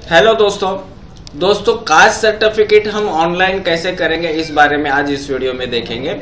Hello दोस्तों caste certificate हम online कैसे करेंगे इस बारे में आज इस वीडियो में देखेंगे।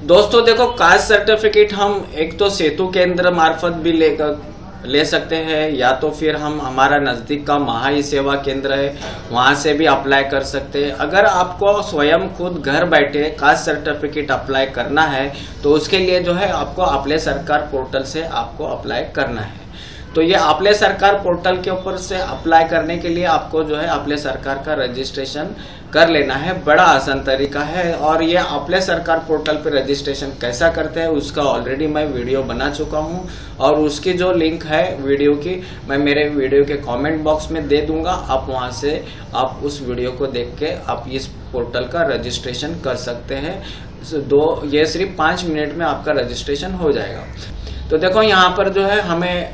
दोस्तों देखो, कास्ट सर्टिफिकेट हम एक तो सेतु केंद्र मार्फत भी ले सकते हैं, या तो फिर हम हमारा नजदीक का महा ई सेवा केंद्र है वहां से भी अप्लाई कर सकते हैं। अगर आपको स्वयं खुद घर बैठे कास्ट सर्टिफिकेट अप्लाई करना है तो उसके लिए जो है आपको अपने सरकार पोर्टल से आपको अप्लाई करना है। तो ये अपने सरकार पोर्टल के ऊपर से अप्लाई करने के लिए आपको जो है अपने सरकार का रजिस्ट्रेशन कर लेना है। बड़ा आसान तरीका है और ये अपने सरकार पोर्टल पे रजिस्ट्रेशन कैसा करते हैं उसका ऑलरेडी मैं वीडियो बना चुका हूँ और उसकी जो लिंक है वीडियो की मैं मेरे वीडियो के कमेंट बॉक्स में दे दूंगा। आप वहां से आप उस वीडियो को देख के आप इस पोर्टल का रजिस्ट्रेशन कर सकते हैं। ये सिर्फ 5 मिनट में आपका रजिस्ट्रेशन हो जाएगा। तो देखो यहाँ पर जो है हमें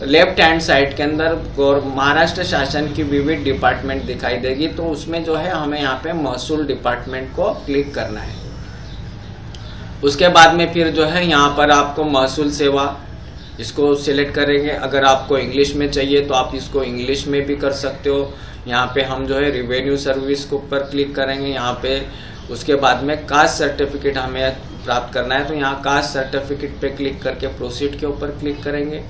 लेफ्ट हैंड साइड के अंदर महाराष्ट्र शासन की विविध डिपार्टमेंट दिखाई देगी, तो उसमें जो है हमें यहाँ पे महसूल डिपार्टमेंट को क्लिक करना है। उसके बाद में फिर जो है यहाँ पर आपको महसूल सेवा इसको सिलेक्ट करेंगे। अगर आपको इंग्लिश में चाहिए तो आप इसको इंग्लिश में भी कर सकते हो। यहाँ पे हम जो है रिवेन्यू सर्विस के ऊपर क्लिक करेंगे यहाँ पे। उसके बाद में कास्ट सर्टिफिकेट हमें प्राप्त करना है, तो यहाँ कास्ट सर्टिफिकेट पे क्लिक करके प्रोसीड के ऊपर क्लिक करेंगे।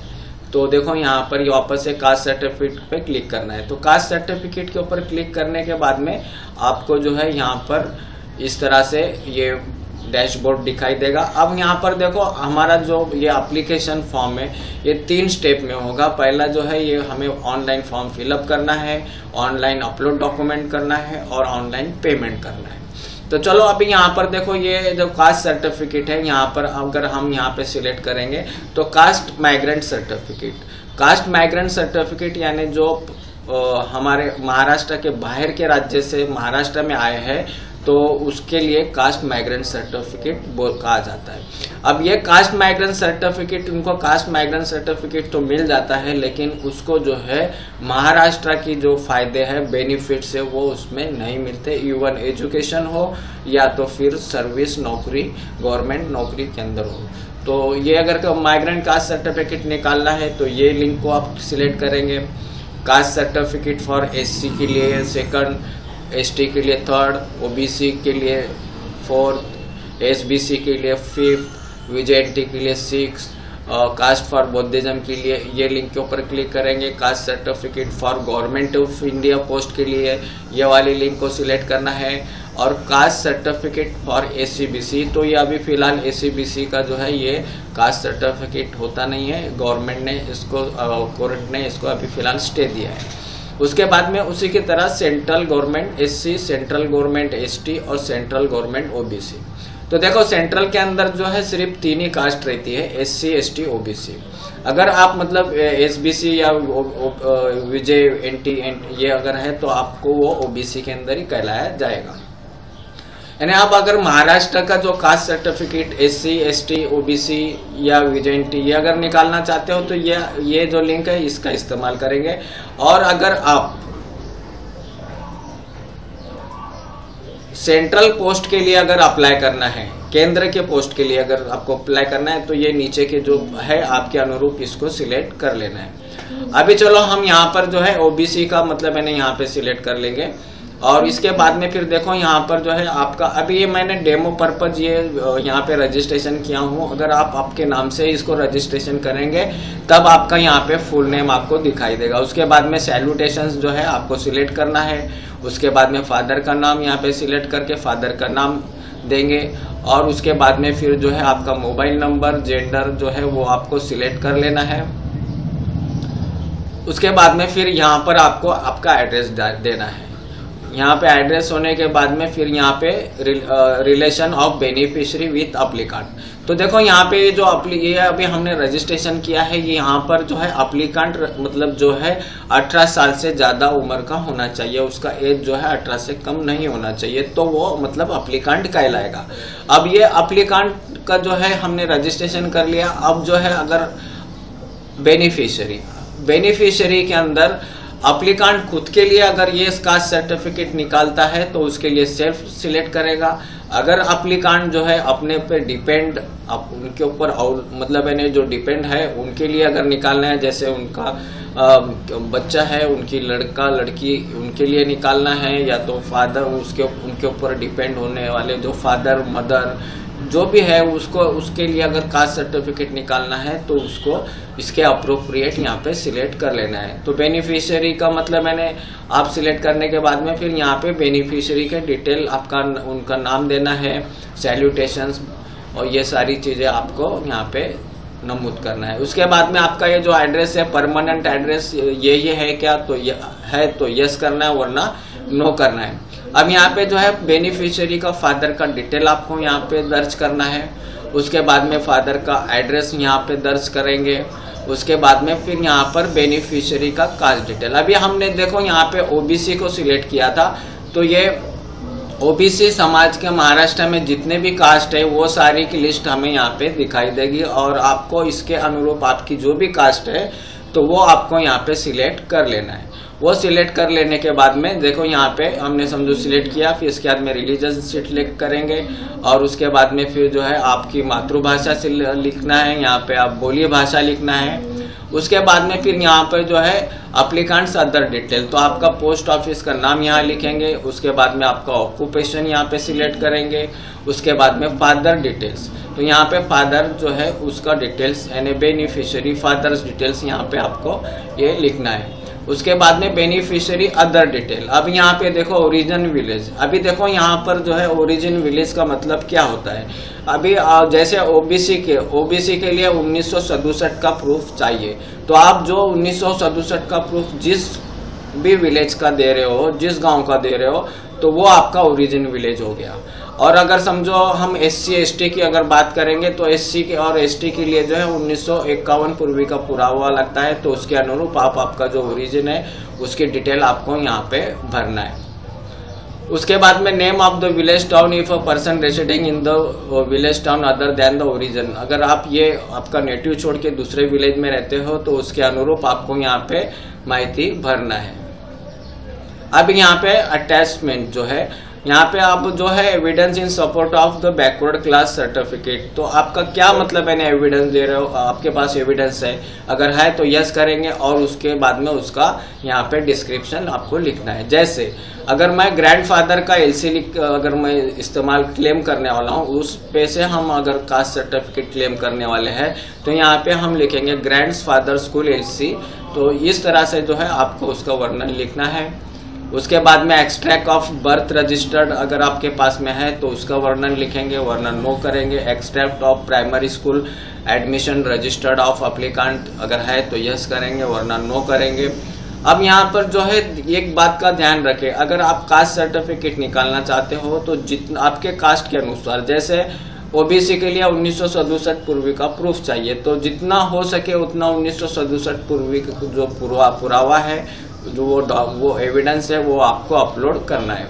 तो देखो यहाँ पर वापस से कास्ट सर्टिफिकेट पे क्लिक करना है। तो कास्ट सर्टिफिकेट के ऊपर क्लिक करने के बाद में आपको जो है यहाँ पर इस तरह से ये डैशबोर्ड दिखाई देगा। अब यहाँ पर देखो हमारा जो ये एप्लीकेशन फॉर्म है ये 3 स्टेप में होगा। पहला जो है ये हमें ऑनलाइन फॉर्म फिलअप करना है, ऑनलाइन अपलोड डॉक्यूमेंट करना है और ऑनलाइन पेमेंट करना है। तो चलो अभी यहाँ पर देखो ये जो कास्ट सर्टिफिकेट है यहाँ पर अगर हम यहाँ पे सिलेक्ट करेंगे तो कास्ट माइग्रेंट सर्टिफिकेट यानी जो हमारे महाराष्ट्र के बाहर के राज्य से महाराष्ट्र में आए हैं तो उसके लिए कास्ट माइग्रेंट सर्टिफिकेट कहा जाता है। अब ये कास्ट माइग्रेंट सर्टिफिकेट उनको कास्ट माइग्रेंट सर्टिफिकेट तो मिल जाता है, लेकिन उसको जो है महाराष्ट्र की जो फायदे हैं बेनिफिट्स है वो उसमें नहीं मिलते। इवन एजुकेशन हो या तो फिर सर्विस नौकरी गवर्नमेंट नौकरी के अंदर हो। तो ये अगर माइग्रेंट कास्ट सर्टिफिकेट निकालना है तो ये लिंक को आप सिलेक्ट करेंगे। कास्ट सर्टिफिकेट फॉर SC के लिए 2nd, ST के लिए 3rd, OBC के लिए 4th, SBC के लिए 5th, VJNT के लिए 6th, कास्ट फॉर बौद्धिज्म के लिए ये लिंक के ऊपर क्लिक करेंगे। Caste certificate for government of India post के लिए ये वाली लिंक को सिलेक्ट करना है। और कास्ट सर्टिफिकेट फॉर SCBC, तो ये अभी फिलहाल SCBC का जो है ये कास्ट सर्टिफिकेट होता नहीं है, गवर्नमेंट ने इसको कोर्ट ने इसको अभी फिलहाल स्टे दिया है। उसके बाद में उसी की तरह central government SC, central government ST और सेंट्रल गवर्नमेंट OBC। तो देखो सेंट्रल के अंदर जो है सिर्फ 3 ही कास्ट रहती है, SC, ST, OBC। अगर आप मतलब SBC या VJNT ये अगर है तो आपको वो OBC के अंदर ही कहलाया जाएगा। यानी आप अगर महाराष्ट्र का जो caste certificate SC, ST, OBC या VJNT ये अगर निकालना चाहते हो तो ये जो लिंक है इसका इस्तेमाल करेंगे। और अगर आप सेंट्रल पोस्ट के लिए अगर अप्लाई करना है, केंद्र के पोस्ट के लिए अगर आपको अप्लाई करना है तो ये नीचे के जो है आपके अनुरूप इसको सिलेक्ट कर लेना है। अभी चलो हम यहाँ पर जो है OBC का मतलब मैंने यहाँ पे सिलेक्ट कर लेंगे। और इसके बाद में फिर देखो यहाँ पर जो है आपका अभी ये मैंने डेमो पर्पज ये यहाँ पे रजिस्ट्रेशन किया हूँ। अगर आप आपके नाम से इसको रजिस्ट्रेशन करेंगे तब आपका यहाँ पे फुल नेम आपको दिखाई देगा। उसके बाद में सैल्यूटेशंस जो है आपको सिलेक्ट करना है। उसके बाद में फादर का नाम यहाँ पे सिलेक्ट करके फादर का नाम देंगे। और उसके बाद में फिर जो है आपका मोबाइल नंबर जेंडर जो है वो आपको सिलेक्ट कर लेना है। उसके बाद में फिर यहाँ पर आपको आपका एड्रेस देना है। यहाँ पे एड्रेस होने के बाद में फिर यहाँ पे रिलेशन ऑफ बेनिफिशियरी विथ अप्लीकांट। तो देखो यहाँ पे जो ये अभी हमने रजिस्ट्रेशन किया है ये यहाँ पर जो है अप्लीकांट मतलब जो है 18 साल से ज्यादा उम्र का होना चाहिए, उसका एज जो है 18 से कम नहीं होना चाहिए, तो वो मतलब अप्लीकांट कहलाएगा। अब ये अप्लीकांट का जो है हमने रजिस्ट्रेशन कर लिया। अब जो है अगर बेनिफिशियरी के अंदर एप्लीकेंट खुद के लिए अगर ये कास्ट सर्टिफिकेट निकालता है तो उसके लिए सेल्फ सिलेक्ट करेगा। अगर एप्लीकेंट जो है अपने पे डिपेंड उनके ऊपर और मतलब है जो डिपेंड है उनके लिए अगर निकालना है, जैसे उनका बच्चा है, उनकी लड़का लड़की, उनके लिए निकालना है, या तो फादर उनके ऊपर डिपेंड होने वाले जो फादर मदर जो भी है उसको उसके लिए अगर कास्ट सर्टिफिकेट निकालना है तो उसको इसके अप्रोप्रिएट यहाँ पे सिलेक्ट कर लेना है। तो बेनिफिशियरी का मतलब मैंने आप सिलेक्ट करने के बाद में फिर यहाँ पे बेनिफिशियरी के डिटेल आपका उनका नाम देना है, सैल्यूटेशंस और ये सारी चीजें आपको यहाँ पे नमूद करना है। उसके बाद में आपका ये जो एड्रेस है परमानेंट एड्रेस यही है क्या, तो यस करना है, वरना नो करना है। अब यहाँ पे जो है बेनिफिशियरी का फादर का डिटेल आपको यहाँ पे दर्ज करना है। उसके बाद में फादर का एड्रेस यहाँ पे दर्ज करेंगे। उसके बाद में फिर यहाँ पर बेनिफिशियरी का कास्ट डिटेल। अभी हमने देखो यहाँ पे ओबीसी को सिलेक्ट किया था, तो ये ओबीसी समाज के महाराष्ट्र में जितने भी कास्ट है वो सारी की लिस्ट हमें यहाँ पे दिखाई देगी और आपको इसके अनुरूप आपकी जो भी कास्ट है तो वो आपको यहाँ पे सिलेक्ट कर लेना है। वो सिलेक्ट कर लेने के बाद में देखो यहाँ पे हमने समझो सिलेक्ट किया, फिर इसके बाद में रिलीजन सिलेक्ट करेंगे और उसके बाद में फिर जो है आपकी मातृभाषा से लिखना है, यहाँ पे आप बोलिए भाषा लिखना है। उसके बाद में फिर यहाँ पे जो है एप्लीकेंट्स अदर डिटेल, तो आपका पोस्ट ऑफिस का नाम यहाँ लिखेंगे। उसके बाद में आपका ऑक्यूपेशन यहाँ पे सिलेक्ट करेंगे। उसके बाद में फादर डिटेल्स, तो यहाँ पे फादर जो है उसका डिटेल्स यानी बेनिफिशियरी फादर्स डिटेल्स यहाँ पे आपको ये लिखना है। उसके बाद में बेनिफिशियरी अदर डिटेल। अब यहाँ पे देखो ओरिजिन विलेज। अभी देखो यहाँ पर जो है ओरिजिन विलेज का मतलब क्या होता है। अभी जैसे ओबीसी के लिए 1967 का प्रूफ चाहिए, तो आप जो 1967 का प्रूफ जिस भी विलेज का दे रहे हो, जिस गांव का दे रहे हो, तो वो आपका ओरिजिन विलेज हो गया। और अगर समझो हम SC ST की अगर बात करेंगे तो SC के और ST के लिए जो है 1951 पूर्वी का पुरावा लगता है, तो उसके अनुरूप आपका जो ओरिजिन है उसकी डिटेल आपको यहाँ पे भरना है। उसके बाद में name of the village town if a person residing in the village town other than the origin. अगर आप ये आपका नेटिव छोड़ के दूसरे विलेज में रहते हो तो उसके अनुरूप आपको यहाँ पे माहिती भरना है। अब यहाँ पे अटैचमेंट जो है, यहाँ पे आप जो है evidence in support of the backward class certificate, तो आपका क्या मतलब है ना एविडेंस दे रहे हो, आपके पास एविडेंस है, अगर है तो यस करेंगे और उसके बाद में उसका यहाँ पे डिस्क्रिप्शन आपको लिखना है। जैसे अगर मैं ग्रैंडफादर का LC अगर मैं इस्तेमाल क्लेम करने वाला हूँ, उस पे से हम अगर कास्ट सर्टिफिकेट क्लेम करने वाले हैं तो यहाँ पे हम लिखेंगे ग्रैंडफादर स्कूल LC। तो इस तरह से जो है आपको उसका वर्णन लिखना है। उसके बाद में एक्सट्रैक्ट ऑफ बर्थ रजिस्टर्ड अगर आपके पास में है तो उसका वर्णन लिखेंगे, वर्णन नो करेंगे। Extract of primary school admission registered of applicant अगर है तो यस करेंगे, वर्णन नो करेंगे। अब यहाँ पर जो है एक बात का ध्यान रखें, अगर आप कास्ट सर्टिफिकेट निकालना चाहते हो तो जितना आपके कास्ट के अनुसार, जैसे ओबीसी के लिए 1967 पूर्वी का प्रूफ चाहिए, तो जितना हो सके उतना 1967 पूर्वी का जो पुरावा है, जो वो एविडेंस है वो आपको अपलोड करना है।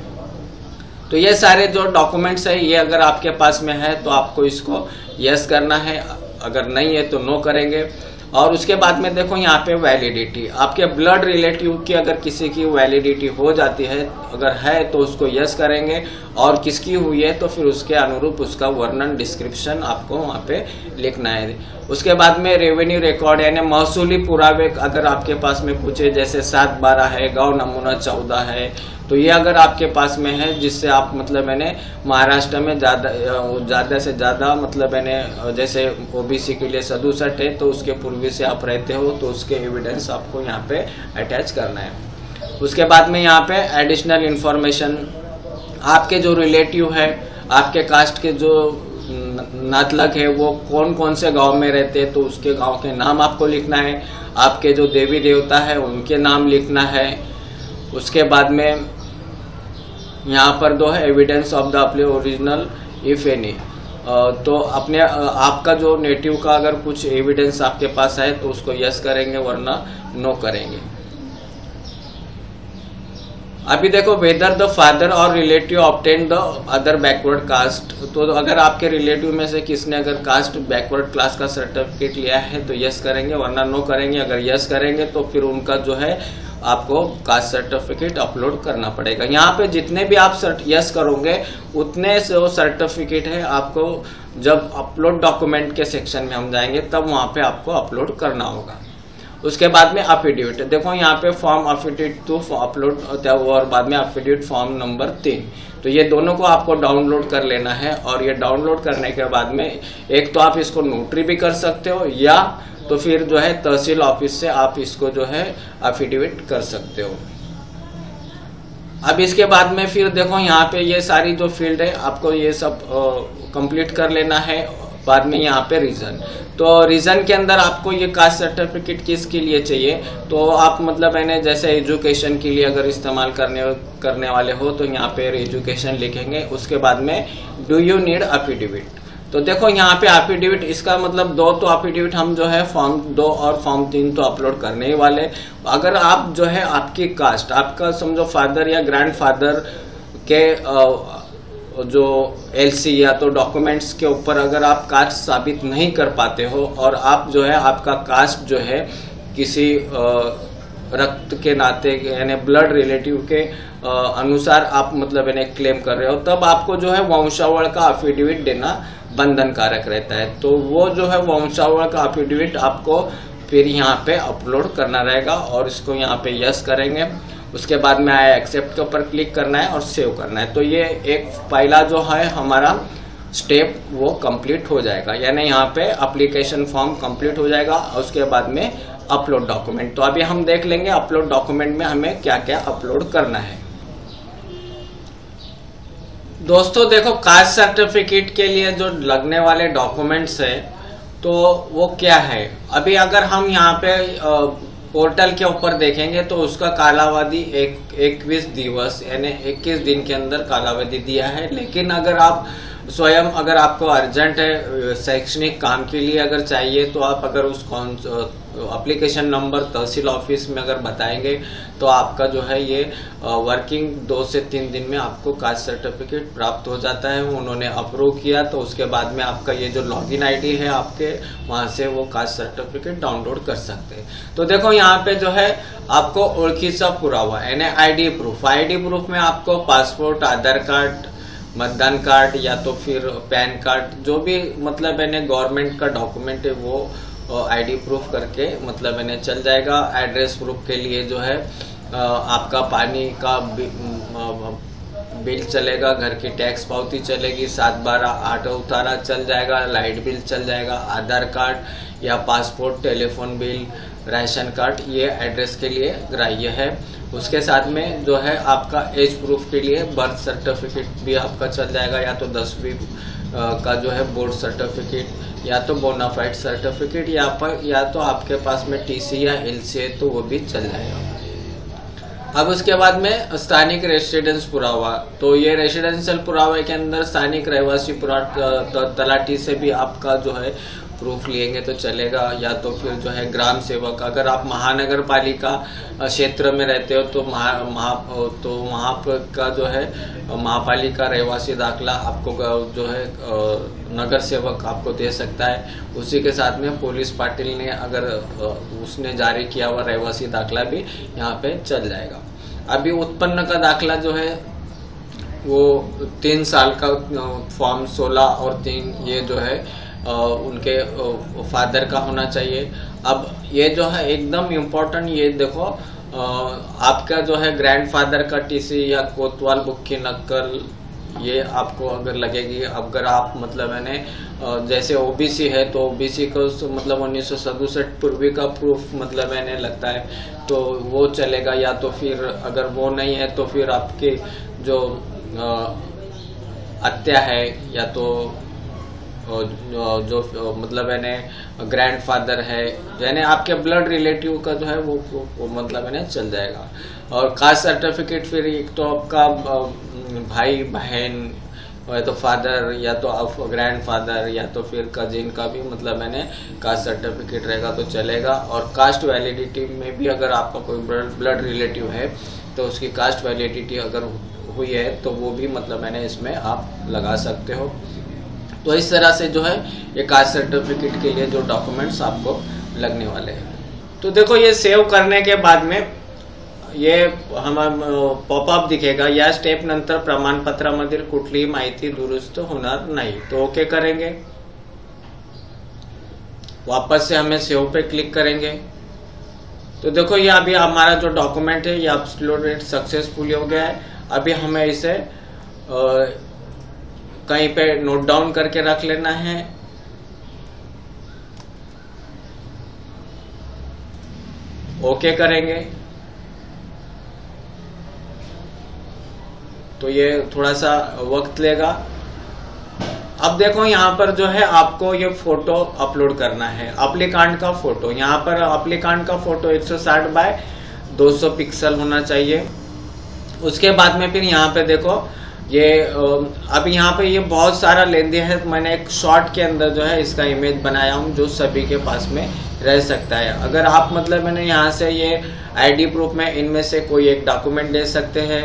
तो ये सारे जो डॉक्यूमेंट्स है ये अगर आपके पास में है तो आपको इसको यस करना है, अगर नहीं है तो नो करेंगे। और उसके बाद में देखो यहाँ पे वैलिडिटी, आपके ब्लड रिलेटिव की अगर किसी की वैलिडिटी हो जाती है, अगर है तो उसको यस करेंगे, और किसकी हुई है तो फिर उसके अनुरूप उसका वर्णन डिस्क्रिप्शन आपको वहाँ पे लिखना है। उसके बाद में रेवेन्यू रिकॉर्ड यानी महसूली पुरावे अगर आपके पास में पूछे, जैसे 7/12 है, गाँव नमूना 14 है, तो ये अगर आपके पास में है जिससे आप मतलब मैंने महाराष्ट्र में ज़्यादा से ज़्यादा मतलब मैंने जैसे ओबीसी के लिए 67 है तो उसके पूर्वी से आप रहते हो तो उसके एविडेंस आपको यहाँ पे अटैच करना है। उसके बाद में यहाँ पे एडिशनल इंफॉर्मेशन, आपके जो रिलेटिव है, आपके कास्ट के जो नातलक है वो कौन कौन से गांव में रहते हैं तो उसके गांव के नाम आपको लिखना है। आपके जो देवी देवता है उनके नाम लिखना है। उसके बाद में यहाँ पर दो है एविडेंस ऑफ द अपने ओरिजिनल इफ एनी, तो अपने आपका जो नेटिव का अगर कुछ एविडेंस आपके पास है तो उसको यस करेंगे, वरना नो करेंगे। अभी देखो वेदर द फादर और relative obtain the other backward caste, तो अगर आपके रिलेटिव में से किसने अगर कास्ट बैकवर्ड क्लास का सर्टिफिकेट लिया है तो यस करेंगे, वरना नो करेंगे। अगर यस करेंगे तो फिर उनका जो है आपको कास्ट सर्टिफिकेट अपलोड करना पड़ेगा। यहाँ पे जितने भी आप यस करोगे उतने जो सर्टिफिकेट है आपको जब अपलोड डॉक्यूमेंट के सेक्शन में हम जाएंगे तब वहाँ पे आपको अपलोड करना होगा। उसके बाद में अफिडेविट, देखो यहाँ पे फॉर्म अफिडेविट टू अपलोड होता है और बाद में अफिडेविट फॉर्म नंबर 3, तो ये दोनों को आपको डाउनलोड कर लेना है। और ये डाउनलोड करने के बाद में एक तो आप इसको नोटरी भी कर सकते हो या तो फिर जो है तहसील ऑफिस से आप इसको जो है अफिडेविट कर सकते हो। अब इसके बाद में फिर देखो यहाँ पे ये सारी जो फील्ड है आपको ये सब कंप्लीट कर लेना है। बाद में यहाँ पे रीजन, तो रीजन के अंदर आपको ये कास्ट सर्टिफिकेट किसके लिए चाहिए, तो आप मतलब मैंने जैसे एजुकेशन के लिए अगर इस्तेमाल करने वाले हो तो यहाँ पे एजुकेशन लिखेंगे। उसके बाद में डू यू नीड अफिडेविट, तो देखो यहाँ पे अफिडेविट इसका मतलब 2 तो अफिडेविट हम जो है फॉर्म 2 और फॉर्म 3 तो अपलोड करने ही वाले। अगर आप जो है आपकी कास्ट, आपका समझो फादर या ग्रैंडफादर के जो एलसी या तो डॉक्यूमेंट्स के ऊपर अगर आप कास्ट साबित नहीं कर पाते हो और आप जो है आपका कास्ट जो है किसी रक्त के नाते यानी ब्लड रिलेटिव के अनुसार आप मतलब यानी क्लेम कर रहे हो, तब आपको जो है वंशावळ का अफिडेविट देना बंधन कारक रहता है। तो वो जो है वंशावळ का अफिडेविट आपको फिर यहाँ पे अपलोड करना रहेगा और इसको यहाँ पे यस करेंगे। उसके बाद में आई एक्सेप्ट के ऊपर क्लिक करना है और सेव करना है। तो ये एक पहला जो है हमारा स्टेप वो कंप्लीट हो जाएगा, यानी यहाँ पे एप्लीकेशन फॉर्म कंप्लीट हो जाएगा। उसके बाद में अपलोड डॉक्यूमेंट, तो अभी हम देख लेंगे अपलोड डॉक्यूमेंट में हमें क्या क्या अपलोड करना है। दोस्तों देखो कास्ट सर्टिफिकेट के लिए जो लगने वाले डॉक्यूमेंट्स है तो वो क्या है, अभी अगर हम यहाँ पे पोर्टल के ऊपर देखेंगे तो उसका कालावधि 21 दिवस यानी 21 दिन के अंदर कालावधि दिया है। लेकिन अगर आप स्वयं अगर आपको अर्जेंट है शैक्षणिक काम के लिए अगर चाहिए तो आप अगर उस एप्लीकेशन नंबर तहसील ऑफिस में अगर बताएंगे तो आपका जो है ये वर्किंग 2 से 3 दिन में आपको कास्ट सर्टिफिकेट प्राप्त हो जाता है। उन्होंने अप्रूव किया तो उसके बाद में आपका ये जो लॉगिन आईडी है आपके वहां से वो कास्ट सर्टिफिकेट डाउनलोड कर सकते हैं। तो देखो यहाँ पे जो है आपको ओळखीचा पुरावा यानी आईडी प्रूफ में आपको पासपोर्ट, आधार कार्ड, मतदान कार्ड या तो फिर पैन कार्ड, जो भी मतलब मैंने गवर्नमेंट का डॉक्यूमेंट है वो आईडी प्रूफ करके मतलब मैंने चल जाएगा। एड्रेस प्रूफ के लिए जो है आपका पानी का बिल चलेगा, घर की टैक्स पावती चलेगी, 7/12 उतारा चल जाएगा, लाइट बिल चल जाएगा, आधार कार्ड या passport, telephone bill, ration card ये एड्रेस के लिए ग्राह्य है। उसके साथ में जो है आपका एज प्रूफ के लिए बर्थ सर्टिफिकेट भी आपका चल जाएगा, या तो 10वीं का जो है बोर्ड सर्टिफिकेट या तो बोनाफाइड सर्टिफिकेट या तो आपके पास में टीसी या एलसी है तो वो भी चल जाएगा। अब उसके बाद में स्थानिक रेसिडेंस पुरावा, तो ये रेसिडेंशियल पुरावे के अंदर स्थानिक रहवासी तलाटी से भी आपका जो है प्रूफ लेंगे तो चलेगा, या तो फिर जो है ग्राम सेवक, अगर आप महानगर पालिका क्षेत्र में रहते हो तो वहाँ का जो है महापालिका रहवासी दाखला आपको जो है नगर सेवक आपको दे सकता है। उसी के साथ में पुलिस पाटिल ने अगर उसने जारी किया हुआ रहवासी दाखला भी यहाँ पे चल जाएगा। अभी उत्पन्न का दाखला जो है वो 3 साल का फॉर्म 16 और 3 ये जो है उनके फादर का होना चाहिए। अब ये जो है एकदम इम्पोर्टेंट, ये देखो आपका जो है ग्रैंडफादर का टीसी या कोतवाल बुक की नकल ये आपको अगर लगेगी। अगर आप मतलब मैंने जैसे ओबीसी है तो ओबीसी को मतलब 1967 पूर्वी का प्रूफ मतलब मैंने लगता है तो वो चलेगा, या तो फिर अगर वो नहीं है तो फिर आपके जो हत्या है या तो जो मतलब यानी ग्रैंडफादर है यानी आपके ब्लड रिलेटिव का जो है वो मतलब यानी चल जाएगा। और कास्ट सर्टिफिकेट फिर एक तो आपका भाई बहन या तो फादर या तो ग्रैंडफादर या तो फिर कजिन का भी मतलब मैंने कास्ट सर्टिफिकेट रहेगा तो चलेगा। और कास्ट वैलिडिटी में भी अगर आपका कोई ब्लड रिलेटिव है तो उसकी कास्ट वैलिडिटी अगर हुई है तो वो भी मतलब मैंने इसमें आप लगा सकते हो। तो इस तरह से जो है ये कास्ट सर्टिफिकेट के लिए जो डॉक्यूमेंट्स आपको लगने वाले हैं। तो देखो ये सेव करने के बाद में ये हम पॉपअप दिखेगा, या स्टेप नंतर प्रमाणपत्रामधील कुठलीही माहिती दुरुस्त होणार नहीं, तो ओके करेंगे। वापस से हमें सेव पे क्लिक करेंगे। तो देखो ये अभी हमारा जो डॉक्यूमेंट है ये अपलोडेड सक्सेसफुली हो गया है। अभी हमें इसे कहीं पे नोट डाउन करके रख लेना है। ओके करेंगे। तो ये थोड़ा सा वक्त लेगा। अब देखो यहाँ पर जो है आपको ये फोटो अपलोड करना है, एप्लीकांट का फोटो। यहाँ पर एप्लीकांट का फोटो 160 बाय 200 पिक्सल होना चाहिए। उसके बाद में फिर यहाँ पे देखो ये अब यहाँ पे ये बहुत सारा लेंदी है, तो मैंने एक शॉर्ट के अंदर जो है इसका इमेज बनाया हूँ जो सभी के पास में रह सकता है। अगर आप मतलब मैंने यहाँ से ये आईडी प्रूफ में इनमें से कोई एक डॉक्यूमेंट दे सकते हैं,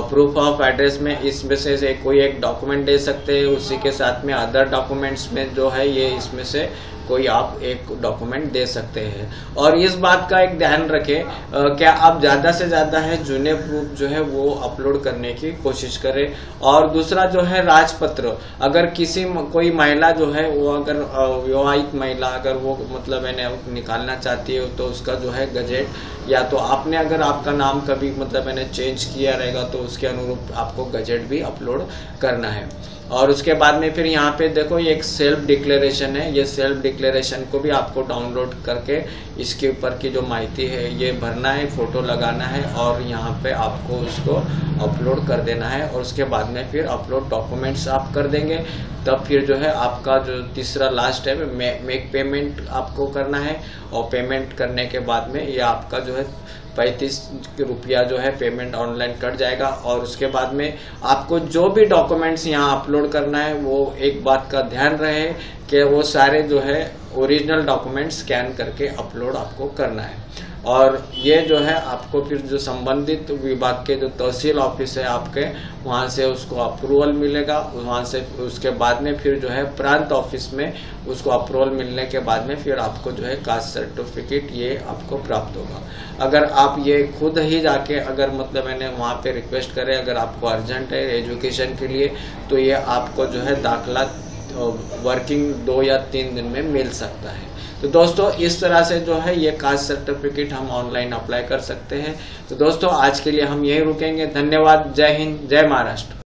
प्रूफ ऑफ एड्रेस में इसमें से कोई एक डॉक्यूमेंट दे सकते हैं, उसी के साथ में अदर डॉक्यूमेंट्स में जो है ये इसमें से कोई आप एक डॉक्यूमेंट दे सकते हैं। और इस बात का एक ध्यान रखें, क्या आप ज़्यादा से ज़्यादा है जुने प्रूफ जो है वो अपलोड करने की कोशिश करें। और दूसरा जो है राजपत्र, अगर कोई महिला जो है वो अगर विवाहित महिला अगर वो मतलब मैंने निकालना चाहती है तो उसका जो है गजेट, या तो आपने अगर आपका नाम कभी मतलब मैंने चेंज किया रहेगा तो उसके अनुरूप आपको गजेट भी अपलोड करना है। और उसके बाद में फिर यहाँ पे देखो ये एक सेल्फ डिक्लेरेशन है, ये सेल्फ डिक्लेरेशन को भी आपको डाउनलोड करके इसके ऊपर की जो माहिती है ये भरना है, फोटो लगाना है और यहाँ पे आपको उसको अपलोड कर देना है। और उसके बाद में फिर अपलोड डॉक्यूमेंट्स आप कर देंगे, तब फिर जो है आपका जो तीसरा लास्ट है मेक पेमेंट आपको करना है। और पेमेंट करने के बाद में ये आपका जो है 35 रुपया जो है पेमेंट ऑनलाइन कट जाएगा। और उसके बाद में आपको जो भी डॉक्यूमेंट्स यहाँ अपलोड करना है वो एक बात का ध्यान रहे कि वो सारे जो है ओरिजिनल डॉक्यूमेंट स्कैन करके अपलोड आपको करना है। और ये जो है आपको फिर जो संबंधित विभाग के जो तहसील ऑफिस है आपके, वहाँ से उसको अप्रूवल मिलेगा। वहाँ से उसके बाद में फिर जो है प्रांत ऑफिस में उसको अप्रूवल मिलने के बाद में फिर आपको जो है कास्ट सर्टिफिकेट ये आपको प्राप्त होगा। अगर आप ये खुद ही जाके अगर मतलब मैंने वहाँ पे रिक्वेस्ट करें, अगर आपको अर्जेंट है एजुकेशन के लिए, तो ये आपको जो है दाखला वर्किंग 2 या 3 दिन में मिल सकता है। तो दोस्तों इस तरह से जो है ये कास्ट सर्टिफिकेट हम ऑनलाइन अप्लाई कर सकते हैं। तो दोस्तों आज के लिए हम यही रुकेंगे। धन्यवाद। जय हिंद, जय महाराष्ट्र।